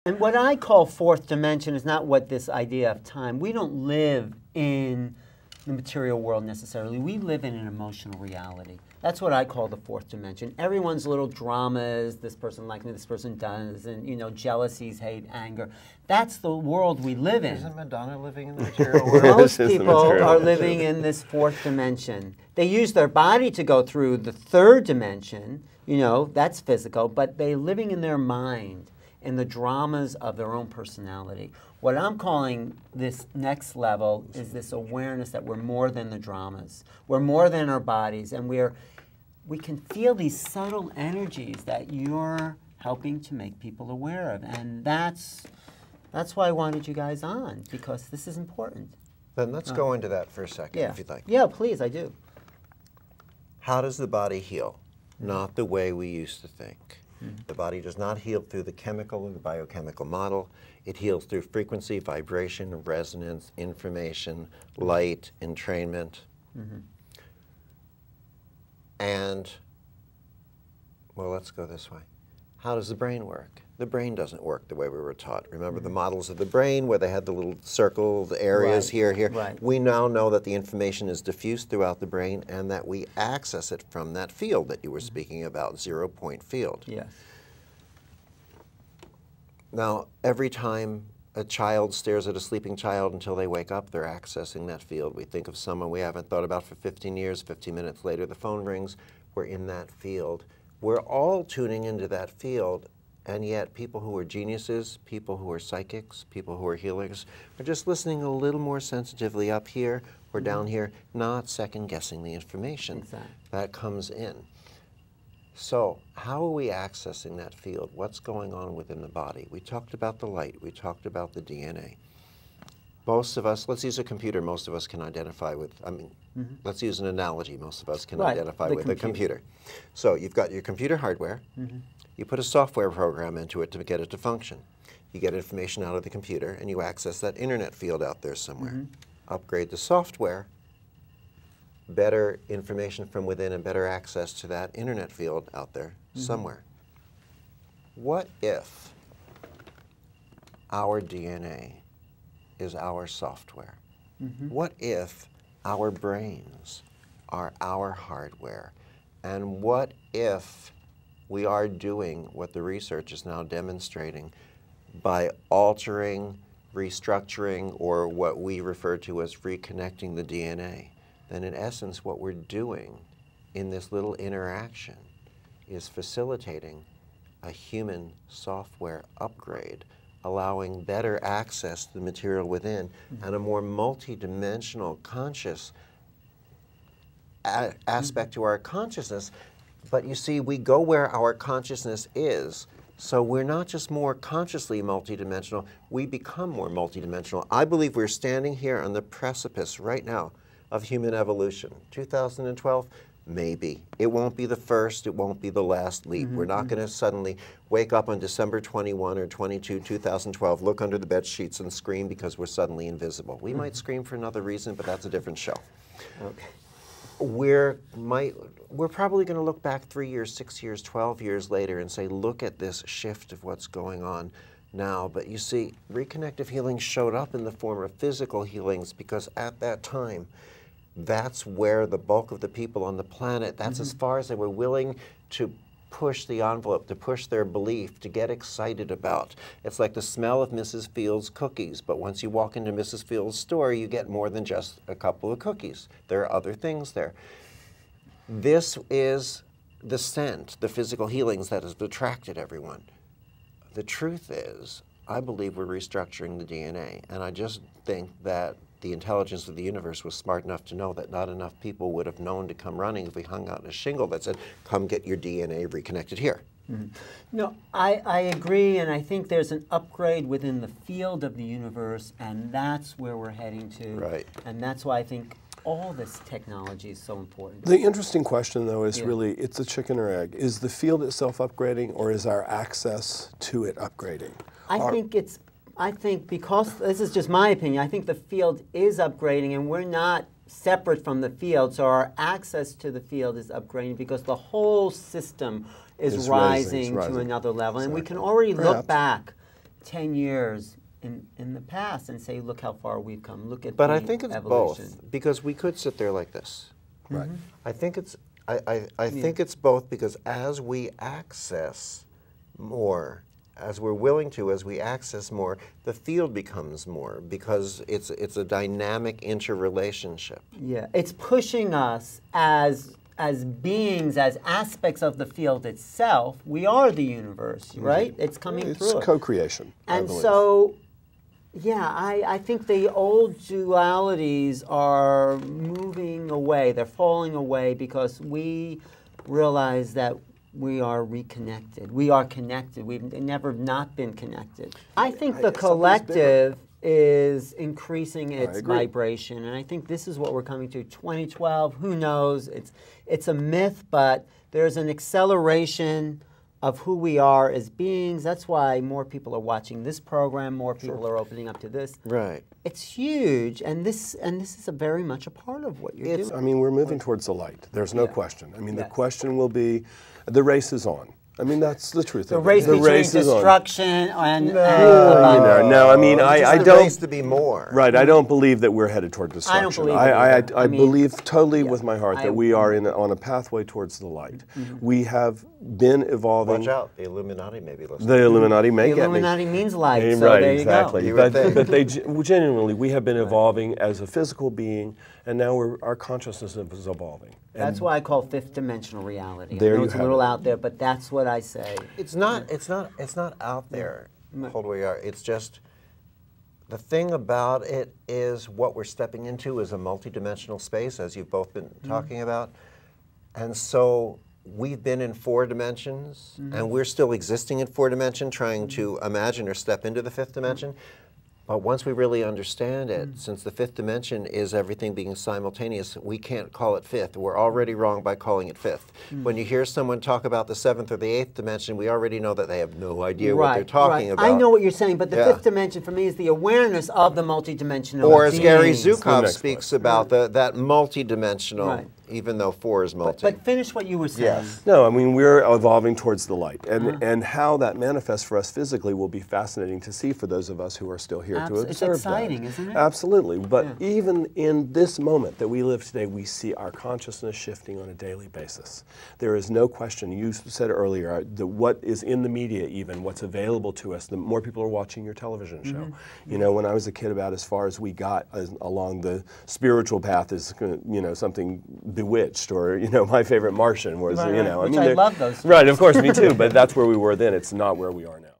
And what I call fourth dimension is not what this idea of time. We don't live in the material world necessarily. We live in an emotional reality. That's what I call the fourth dimension. Everyone's little dramas, this person likes me, this person doesn't, you know, jealousies, hate, anger. That's the world we live in. Isn't Madonna living in the material world? Most people are living in this fourth dimension. They use their body to go through the third dimension, you know, that's physical, but they're living in their mind, in the dramas of their own personality. What I'm calling this next level is this awareness that we're more than the dramas. We're more than our bodies, and we can feel these subtle energies that you're helping to make people aware of. And that's why I wanted you guys on, because this is important. Then let's go into that for a second, Yeah. if you'd like. Yeah, please, I do. How does the body heal? Not the way we used to think. The body does not heal through the chemical or the biochemical model. It heals through frequency, vibration, resonance, information, light, entrainment. And, well, let's go this way. How does the brain work? The brain doesn't work the way we were taught. Remember the models of the brain where they had the little circled areas here. Right. We now know that the information is diffused throughout the brain and that we access it from that field that you were speaking about, 0 point field. Yes. Now, every time a child stares at a sleeping child until they wake up, they're accessing that field. We think of someone we haven't thought about for 15 years, 15 minutes later the phone rings, we're in that field. We're all tuning into that field, and yet people who are geniuses, people who are psychics, people who are healers, are just listening a little more sensitively up here or down here, not second-guessing the information that comes in. So how are we accessing that field? What's going on within the body? We talked about the light. We talked about the DNA. Most of us, let's use a computer, most of us can identify with, I mean, let's use an analogy, most of us can identify with a computer. So you've got your computer hardware, you put a software program into it to get it to function. You get information out of the computer and you access that internet field out there somewhere. Upgrade the software, better information from within and better access to that internet field out there somewhere. What if our DNA is our software? What if our brains are our hardware? And what if we are doing what the research is now demonstrating by altering, restructuring, or what we refer to as reconnecting the DNA? Then in essence what we're doing in this little interaction is facilitating a human software upgrade, allowing better access to the material within and a more multidimensional conscious aspect to our consciousness. But you see, we go where our consciousness is, so we're not just more consciously multidimensional, we become more multidimensional. I believe we're standing here on the precipice right now of human evolution. 2012, maybe. It won't be the first, it won't be the last leap. We're not going to suddenly wake up on December 21 or 22, 2012, look under the bed sheets and scream because we're suddenly invisible. We might scream for another reason, but that's a different show. Okay. We're probably going to look back 3 years, 6 years, 12 years later and say, look at this shift of what's going on now. But you see, reconnective healing showed up in the form of physical healings because at that time, that's where the bulk of the people on the planet, that's as far as they were willing to push the envelope, to push their belief, to get excited about. It's like the smell of Mrs. Fields' cookies, but once you walk into Mrs. Fields' store, you get more than just a couple of cookies. There are other things there. This is the scent, the physical healings that has attracted everyone. The truth is, I believe we're restructuring the DNA, and I just think that the intelligence of the universe was smart enough to know that not enough people would have known to come running if we hung out a shingle that said, come get your DNA reconnected here. No, I agree, and I think there's an upgrade within the field of the universe, and that's where we're heading to. Right. And that's why I think all this technology is so important. The interesting question, though, is really, it's a chicken or egg. Is the field itself upgrading, or is our access to it upgrading? I think because, this is just my opinion, I think the field is upgrading and we're not separate from the field, so our access to the field is upgrading because the whole system is rising to another level. And we can already look back 10 years in the past and say, look how far we've come. Look at But the I think it's evolution. both, because we could sit there like this. Right. I think it's I think it's both, because as we access more, as we're willing to, as we access more, the field becomes more, because it's a dynamic interrelationship. Yeah, it's pushing us as beings, as aspects of the field itself. We are the universe, right? It's coming through. It's co-creation. I And believe. so, yeah, I think the old dualities are moving away. They're falling away because we realize that we are reconnected. We are connected. We've never not been connected. I think the collective is increasing its vibration, and I think this is what we're coming to. 2012, who knows? It's a myth, but there's an acceleration of who we are as beings. That's why more people are watching this program, more people are opening up to this. Right. It's huge, and this is very much a part of what you're doing. I mean, we're moving towards the light. There's no question. I mean, the question will be, the race is on. I mean, that's the truth. The race between destruction and no, I mean, I the don't. race to be more. Right, I don't believe that we're headed toward destruction. I don't believe it either. I believe totally with my heart that we are on a pathway towards the light. We have been evolving. Watch out, the Illuminati may be listening. The Illuminati may the get Illuminati me. means light, so right, there exactly. you go. But they genuinely, we have been evolving as a physical being, and now our consciousness is evolving. That's why I call fifth dimensional reality. There I know you it's a have little it. out there, but that's what I say. It's not out there. Hold where you are. It's just, the thing about it is what we're stepping into is a multidimensional space, as you've both been talking about. And so we've been in 4 dimensions, and we're still existing in 4 dimensions, trying to imagine or step into the 5th dimension. But once we really understand it, since the 5th dimension is everything being simultaneous, we can't call it 5th. We're already wrong by calling it 5th. When you hear someone talk about the 7th or the 8th dimension, we already know that they have no idea what they're talking about. I know what you're saying, but the 5th dimension for me is the awareness of the multidimensional Or as Gary beings. Zukov speaks about, that multidimensional, even though 4 is multi. But finish what you were saying. Yes. No, I mean, we're evolving towards the light. And how that manifests for us physically will be fascinating to see for those of us who are still here to observe It's exciting, isn't it? Absolutely. But even in this moment that we live today, we see our consciousness shifting on a daily basis. There is no question. You said earlier, what is in the media even, what's available to us, the more people are watching your television show. You know, when I was a kid, about as far as we got along the spiritual path is, you know, something Bewitched, or, you know, My Favorite Martian was, you know. Which I mean, I love those. Right, of course, me too, but that's where we were then. It's not where we are now.